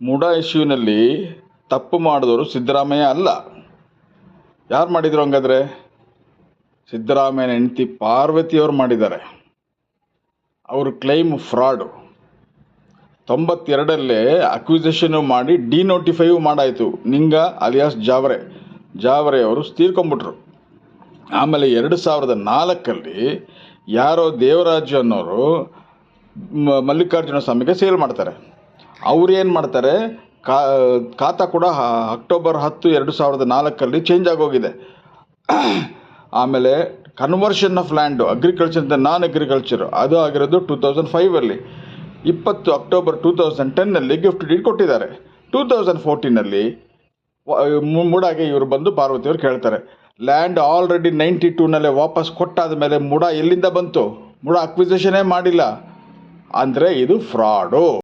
ಮುಡಾ ಇಶ್ಯೂನಲ್ಲಿ ತಪ್ಪು ಮಾಡಿದವರು ಸಿದ್ದರಾಮಯ್ಯ ಅಲ್ಲ. ಯಾರು ಮಾಡಿದರು ಹಂಗಾದ್ರೆ? ಸಿದ್ದರಾಮಯ್ಯನ ಹೆಂಡತಿ ಪಾರ್ವತಿಯವರು ಮಾಡಿದ್ದಾರೆ. ಅವರು ಕ್ಲೈಮ್ ಫ್ರಾಡು. 92ರಲ್ಲೇ ಅಕ್ವಿಸಿಷನ್ ಮಾಡಿ ಡಿನೋಟಿಫೈ ಮಾಡಾಯಿತು. ನಿಂಗ ಅಲಿಯಾಸ್ ಜಾವರೆ ಅವರು ತೀರ್ಕೊಂಡ್ಬಿಟ್ರು. ಆಮೇಲೆ 2004ಅಲ್ಲಿ ಯಾರೋ ದೇವರಾಜು ಅನ್ನೋರು ಮಲ್ಲಿಕಾರ್ಜುನ ಸ್ವಾಮಿಗೆ ಸೇಲ್ ಮಾಡ್ತಾರೆ. ಅವ್ರು ಏನು ಮಾಡ್ತಾರೆ, ಖಾತಾ ಕೂಡ ಅಕ್ಟೋಬರ್ 10, 2004ಅಲ್ಲಿ ಚೇಂಜ್ ಆಗೋಗಿದೆ. ಆಮೇಲೆ conversion of land agriculture non agriculture ಅದು ಆಗಿರೋದು 2005ಅಲ್ಲಿ. 20 ಅಕ್ಟೋಬರ್ 2010ನಲ್ಲಿ ಗಿಫ್ಟ್ ಡೀಡ್ ಕೊಟ್ಟಿದ್ದಾರೆ. 2014ನಲ್ಲಿ ಮುಡಾಗೆ ಇವರು ಬಂದು ಪಾರ್ವತಿಯವರು ಕೇಳ್ತಾರೆ, ಲ್ಯಾಂಡ್ ಆಲ್ರೆಡಿ 92ನಲ್ಲೇ ವಾಪಸ್ ಕೊಟ್ಟಾದ ಮೇಲೆ ಮುಡಾ ಎಲ್ಲಿಂದ ಬಂತು? ಮುಡಾ ಅಕ್ವಿಸಿಷನ್ನೇ ಮಾಡಿಲ್ಲ ಅಂದರೆ ಇದು ಫ್ರಾಡು.